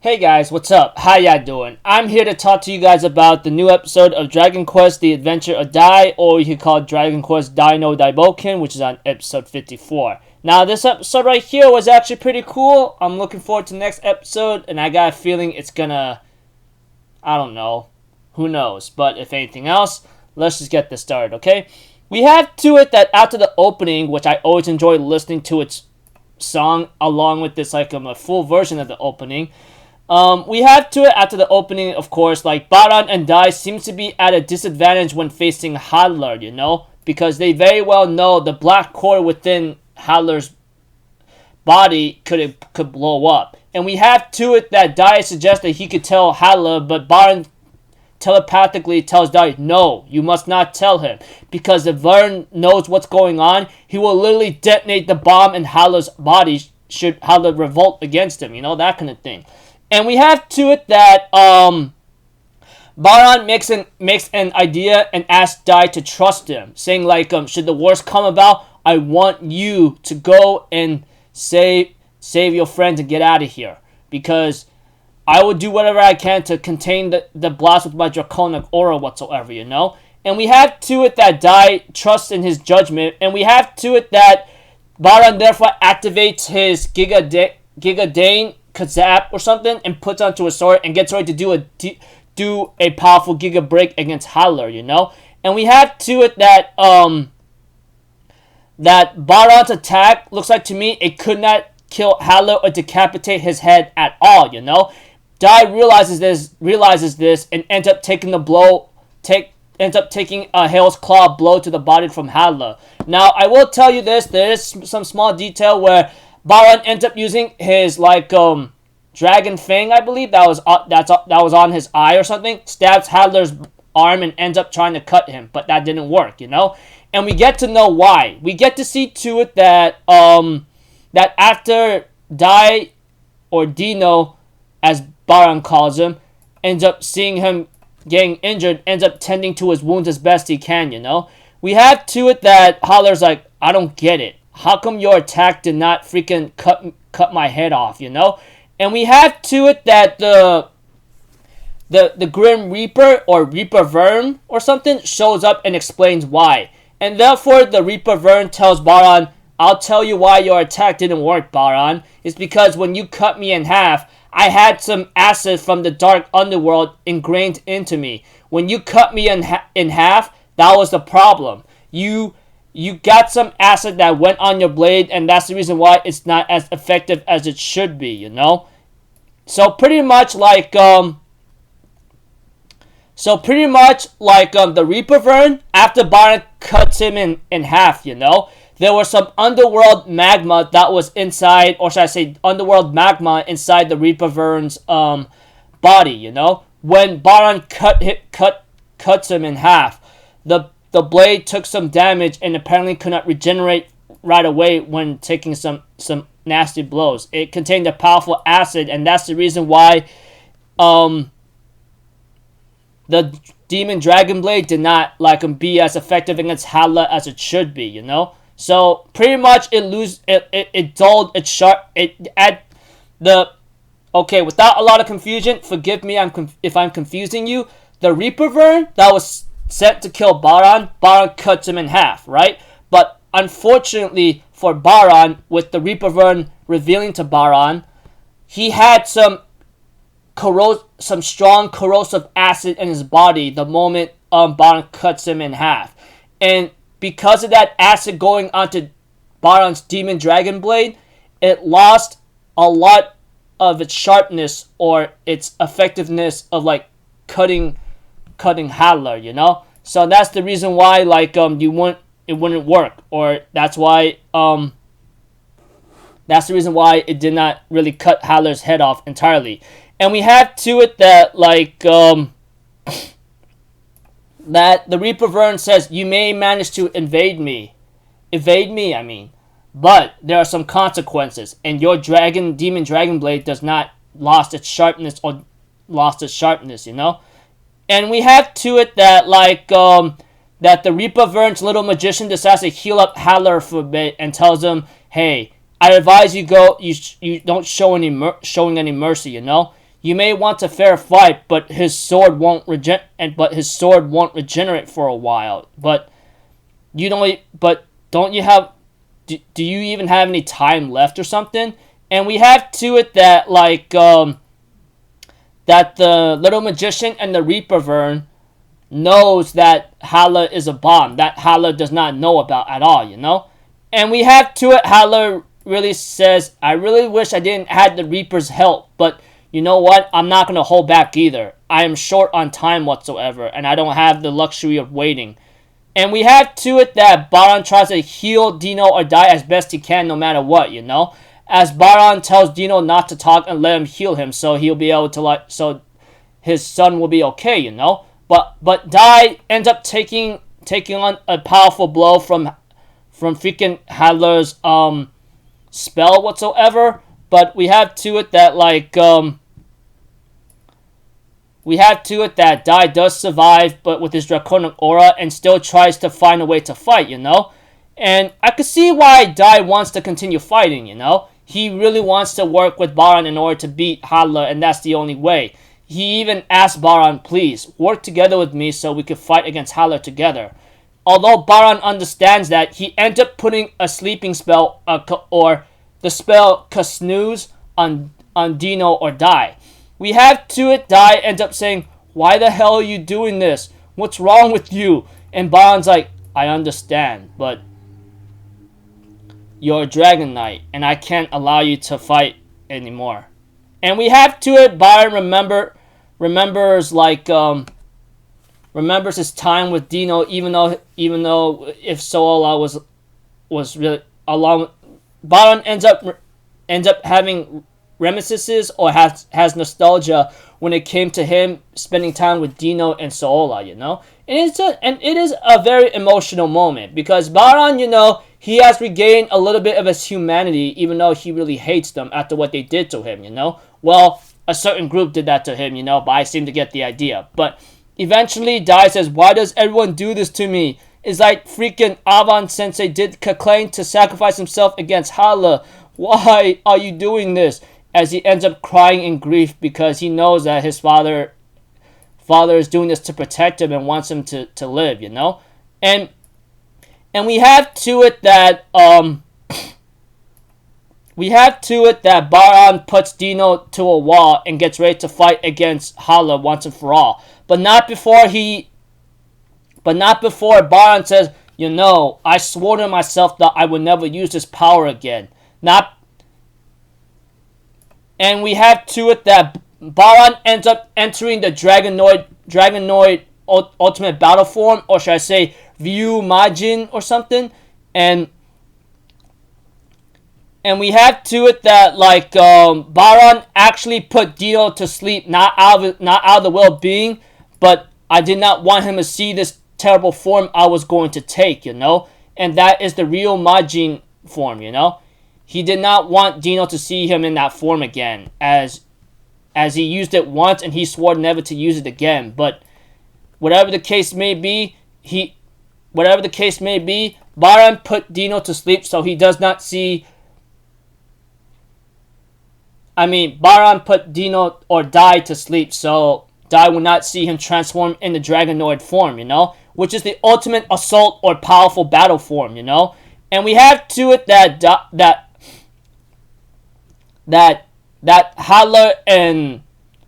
Hey guys, what's up? How ya doing? I'm here to talk to you guys about the new episode of Dragon Quest The Adventure of Dai, or you could call it Dragon Quest Dai no Daibouken, Boken, which is on episode 54. Now, this episode right here was actually pretty cool. I'm looking forward to the next episode, and I got a feeling it's gonna... I don't know. Who knows? But if anything else, let's just get this started, okay? We have to it that after the opening, which I always enjoy listening to its song along with this, like, a full version of the opening... we have to it after the opening, of course, like, Baran and Dai seems to be at a disadvantage when facing Hadler, you know? Because they very well know the black core within Hadler's body could blow up. And we have to it that Dai suggests that he could tell Hadler, but Baran telepathically tells Dai, no, you must not tell him. Because if Baran knows what's going on, he will literally detonate the bomb in Hadler's body should Hadler revolt against him, you know? That kind of thing. And we have to it that Baran makes an idea and asks Dai to trust him, saying like, should the worst come about, I want you to go and save your friends and get out of here, because I will do whatever I can to contain the blast with my draconic aura whatsoever, you know. And we have to it that Dai trusts in his judgment, and we have to it that Baran therefore activates his Giga Dane Kazap or something and puts onto a sword and gets ready to do a powerful Giga Break against Hadler, you know? And we have to it that that Baran's attack looks like to me it could not kill Hadler or decapitate his head at all, you know? Dai realizes this and ends up taking a Hail's Claw blow to the body from Hadler. Now, I will tell you this, there is some small detail where Baran ends up using his dragon fang, I believe that was on his eye or something. Stabs Hadler's arm and ends up trying to cut him, but that didn't work, you know. And we get to know why. We get to see to it that that after Dai or Dino, as Baran calls him, ends up seeing him getting injured, ends up tending to his wounds as best he can, you know. We have to it that Hadler's like, I don't get it. How come your attack did not freaking cut my head off, you know? And we have to it that the Grim Reaper or Reaper Vern or something shows up and explains why. And therefore the Reaper Vern tells Baran, I'll tell you why your attack didn't work, Baran. It's because when you cut me in half, I had some acid from the dark underworld ingrained into me. When you cut me in half, that was the problem. You got some acid that went on your blade, and that's the reason why it's not as effective as it should be, you know? So pretty much like the Reaper Vern, after Baran cuts him in half, you know? There was some underworld magma that was inside, or should I say underworld magma inside the Reaper Vern's body, you know? When Baran cuts him in half, the blade took some damage and apparently could not regenerate right away when taking some nasty blows. It contained a powerful acid, and that's the reason why the Demon Dragon Blade did not be as effective against Hadler as it should be, you know? So pretty much it dulled its sharp okay, without a lot of confusion, forgive me if I'm confusing you. The Reaper Vern that was sent to kill Baran cuts him in half, right? But unfortunately for Baran, with the Reaper Vern revealing to Baran, he had some strong corrosive acid in his body the moment Baran cuts him in half. And because of that acid going onto Baran's Demon Dragon Blade, it lost a lot of its sharpness or its effectiveness of cutting Hadler, you know? So that's the reason why it wouldn't work, or that's the reason why it did not really cut Hadler's head off entirely. And we have to it that that the Reaper Vern says, you may manage to evade me, I mean, but there are some consequences, and your Demon Dragon Blade does not lost its sharpness, you know? And we have to it that that the Reaper Vern's little magician decides to heal up Hadler for a bit and tells him, hey, I advise you don't showing any mercy, you know? You may want a fair fight, but his sword won't regenerate for a while. But you don't. But don't you have? Do you even have any time left or something? And we have to it that like that the little magician and the Reaper Vern knows that Hala is a bomb that Hala does not know about at all, you know? And we have to it, Hala really says, I really wish I didn't have the Reaper's help, but you know what? I'm not going to hold back either. I am short on time whatsoever, and I don't have the luxury of waiting. And we have to it that Baron tries to heal Dino or die as best he can no matter what, you know? As Baron tells Dino not to talk and let him heal him so he'll be able to so his son will be okay, you know? But Dai ends up taking on a powerful blow from freaking Hadler's spell whatsoever. But we have to it that Dai does survive, but with his draconic aura, and still tries to find a way to fight, you know? And I could see why Dai wants to continue fighting, you know? He really wants to work with Baron in order to beat Hadler, and that's the only way. He even asked Baron, please, work together with me so we could fight against Hadler together. Although Baron understands that, he ends up putting a sleeping spell, or the spell Snooze on Dino or Dai. We have to it, Dai ends up saying, why the hell are you doing this? What's wrong with you? And Baron's like, I understand, but you're a Dragon Knight, and I can't allow you to fight anymore. And we have to it, Baron remembers his time with Dino, even though if Sola was really along, Baron ends up having reminiscences or has nostalgia when it came to him spending time with Dino and Sola, you know? And it is a very emotional moment because Baron, you know, he has regained a little bit of his humanity even though he really hates them after what they did to him, you know? Well, a certain group did that to him, you know, but I seem to get the idea. But eventually, Dai says, why does everyone do this to me? It's like freaking Avon Sensei did Kaklane to sacrifice himself against Hala. Why are you doing this? As he ends up crying in grief because he knows that his father is doing this to protect him and wants him to live, you know? And we have to it that Baron puts Dino to a wall and gets ready to fight against Hala once and for all. But not before Baron says, you know, I swore to myself that I would never use this power again. And we have to it that Baron ends up entering the Dragonoid Ultimate Battle form, or should I say Ryu Majin or something, and we have to it that Baron actually put Dino to sleep, not out of the well-being, but I did not want him to see this terrible form I was going to take, you know, and that is the Ryu Majin form, you know. He did not want Dino to see him in that form again, as he used it once and he swore never to use it again. But whatever the case may be, Baron put Dino to sleep so he does not see. Baron put Dino or Dai to sleep so Dai will not see him transform in the Dragonoid form, you know, which is the ultimate assault or powerful battle form, you know. And we have to it that Hadler and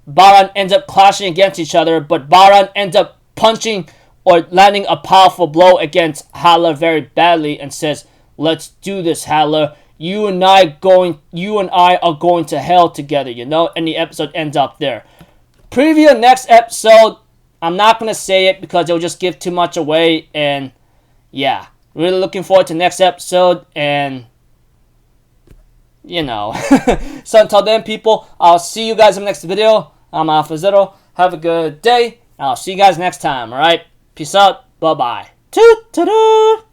Baron ends up clashing against each other, but Baron ends up punching or landing a powerful blow against Hadler very badly and says, let's do this, Hadler. You and I are going to hell together, you know, and the episode ends up there. Preview next episode, I'm not going to say it because it'll just give too much away, and yeah, really looking forward to next episode, and you know. So until then, people, I'll see you guys in the next video. I'm Alpha Zero. Have a good day, and I'll see you guys next time, alright? Peace out. Bye-bye. Toot-toot-toot.